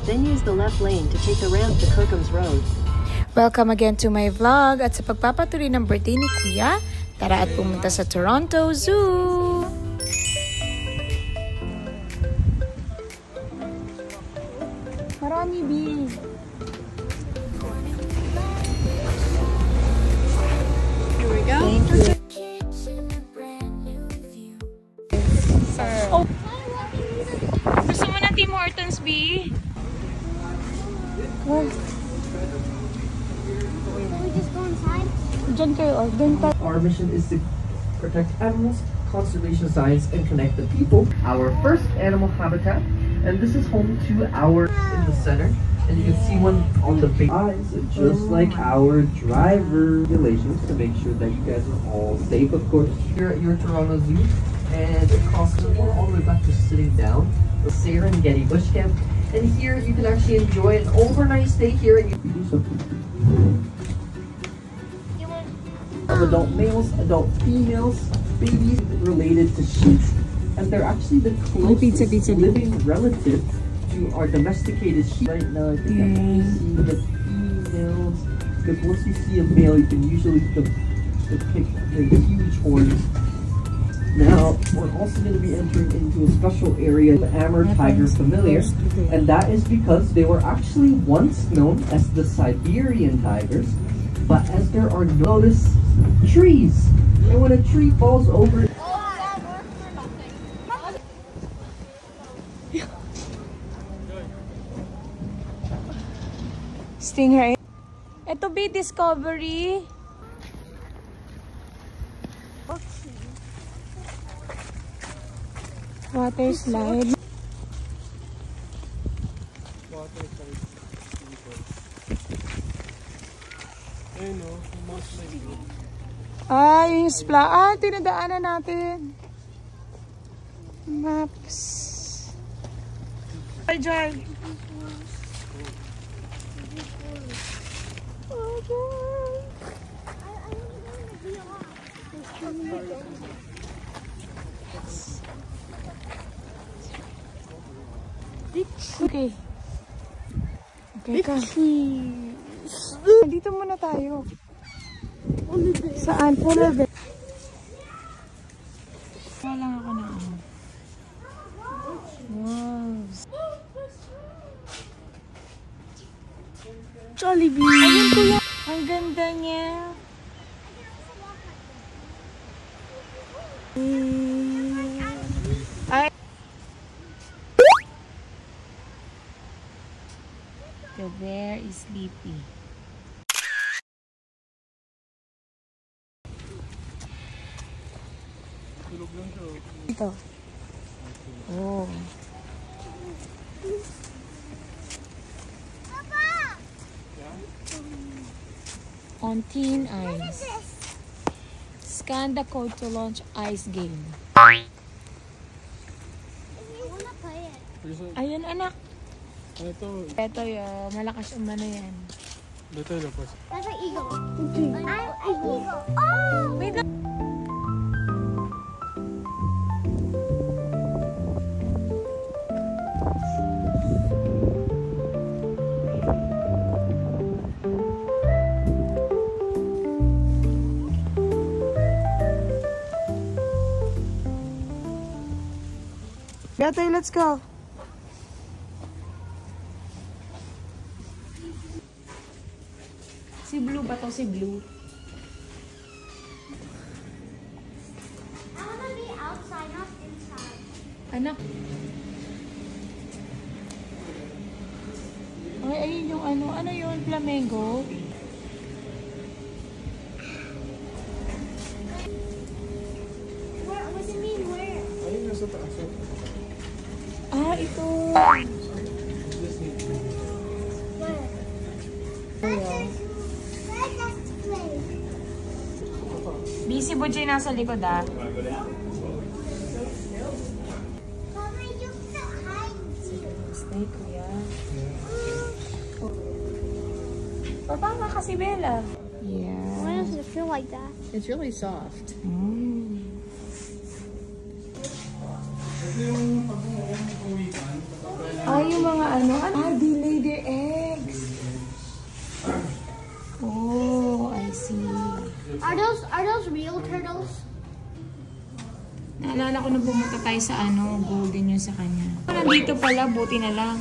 then use the left lane to take the ramp to Kirkham's Road. Welcome again to my vlog at sa pagpapatuloy ng birthday ni Kuya, tara at pumunta sa Toronto Zoo! Marami, B! Here we go. Thank you. Oh. Gusto mo na Tim Hortons, B? Oh. Our mission is to protect animals, conservation science, and connect the people. Our first animal habitat, and this is home to our in the center, and you can see one on the big eyes, just like our driver regulations to make sure that you guys are all safe, of course. Here at your Toronto Zoo, and across the wall, all the way back to sitting down, the Serengeti Bush Camp, and here you can actually enjoy an overnight stay here. And you can do something. Adult males, adult females, babies related to sheep, and they're actually the closest living relative to our domesticated sheep. Right now, I think I only see the females, because once you see a male, you can usually depict the huge horns. Now, we're also going to be entering into a special area, the Amur tiger familiar, and that is because they were actually once known as the Siberian tigers, but as there are notice trees, and when a tree falls over, Stingray. Ito be Discovery. Water slide. Ah, yung splash. Ah, tinadaanan natin. Maps. Hi, Joy. Okay. Okay ka. Dito muna tayo. Saan? Polar bear. Wala lang ako na. Wow. Jollibee. Ayun kuya. Ang ganda niya. Ay. The bear is sleepy. Ito. Oh. On Teen Ice. Scan the code to launch ice game. Ayun anak. Ito yung malakas umano yan. Ito yung lapos. That's an eagle. I'm an eagle. Oh! Wait lang. Gatoy, let's go. Si Blue ba to? Si Blue. I wanna be outside, not inside. Anak. Ay, ayun yung ano. Ano yun? Flamengo? Where? What do you mean, where? Ayun nasa taas. Ah, ito. Where? Busy Bujay nasa likod ah. Stay kuya. Baba nga kasi Bella. Yeah. Why does it feel like that? It's really soft. Ay, yung mga ano, dili. ako nung pumunta tayo sa golden yun sa kanya. Nandito pala, buti na lang.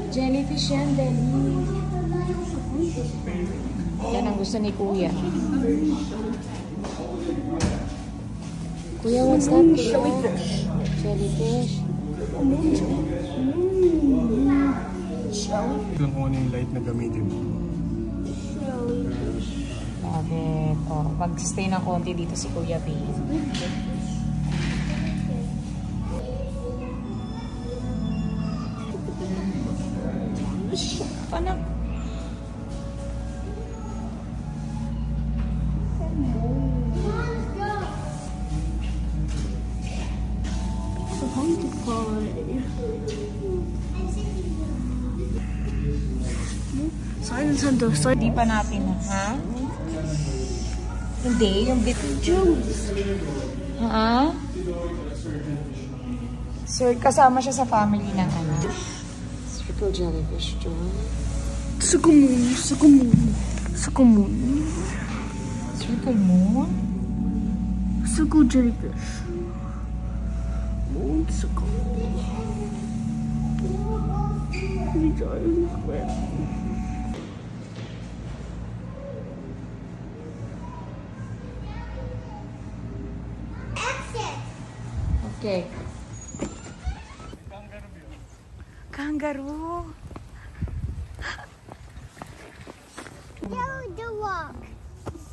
Jellyfish yan, Deli. Yan ang gusto ni Kuya. Kuya, what's that? Jellyfish. Jellyfish. Lang kung ano yung light na gamitin. Bakit? Oh, mag-stay ng konti dito si Kuya B. Anak. Silence on the side. Hindi pa natin, ha? Hindi, yung bit juice. Ha? Sir, kasama siya sa family ng Circle jellyfish, John. Circle moon. Circle moon? Circle jellyfish. Moon circle. Okay. Kangaroo. The walk.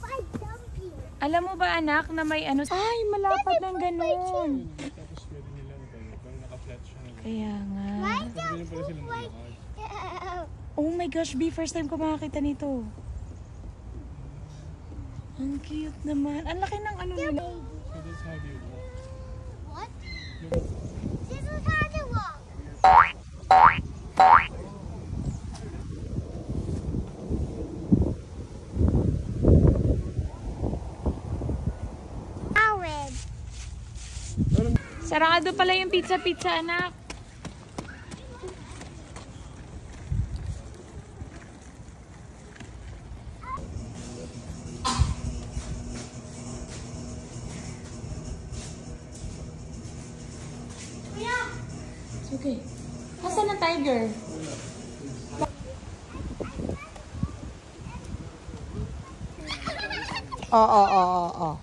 By jumping. Alam mo ba, anak, na may ay, malapad ng ganun. Kaya nga. Why don't you like Oh my gosh, B, first time ko makakita nito. Ang cute naman. Ang laki ng nila. So that's how you walk. What? This is how to walk. Howard. Sarado pala yung pizza, anak. Okay. Asan ang tiger? Oo.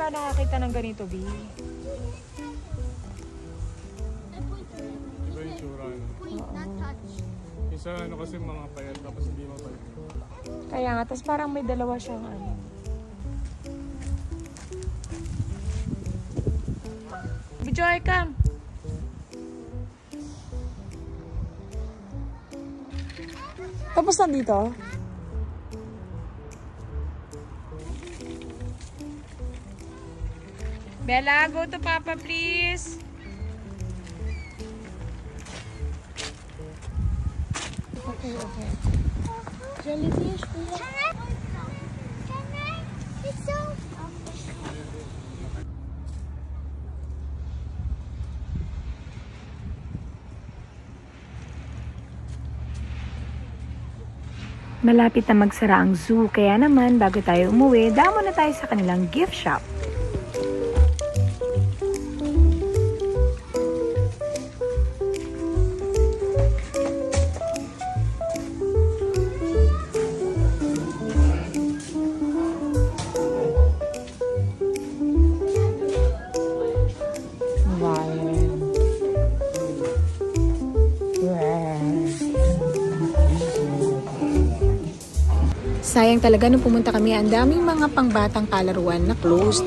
Nakakita ng ganito, B. Iba yung tsura, Isa kasi mga payat, tapos hindi mapayat. Kaya nga, tapos parang may dalawa siyang Bijoy, come! Tapos nandito? Bella, go to Papa, please. Okay. Jellyfish, Can I? It's so... Malapit na magsara ang zoo, kaya naman bago tayo umuwi, damo na tayo sa kanilang gift shop. Sayang talaga nung pumunta kami, ang daming mga pangbatang palaruan na closed.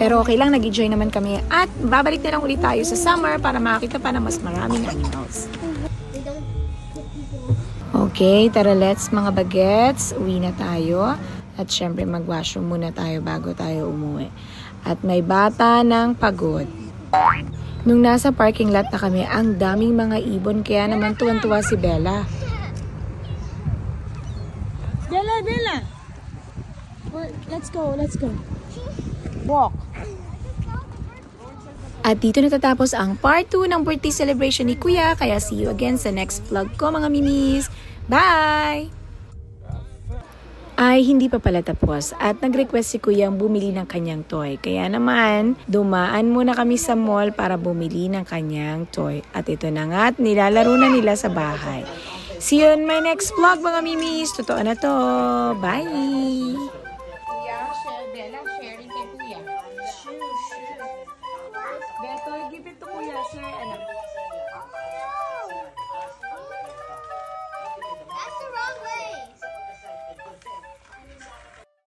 Pero okay lang, nag-enjoy naman kami. At babalik na lang ulit tayo sa summer para makakita pa ng mas maraming animals. Okay, tara let's mga bagets. Uwi na tayo. At syempre mag-washroom muna tayo bago tayo umuwi. At may bata ng pagod. Nung nasa parking lot na kami, ang daming mga ibon. Kaya naman tuwan-tuwa si Bella. Bella. Let's go. Walk. At dito natatapos ang part 2 ng birthday celebration ni Kuya. Kaya see you again sa next vlog ko mga mimis. Bye! Ay, hindi pa pala tapos. At nag-request si Kuya ang bumili ng kanyang toy. Kaya naman, dumaan muna kami sa mall para bumili ng kanyang toy. At ito na nga, at nilalaro na nila sa bahay. See you in my next vlog mga mimis. Totoo na to. Bye!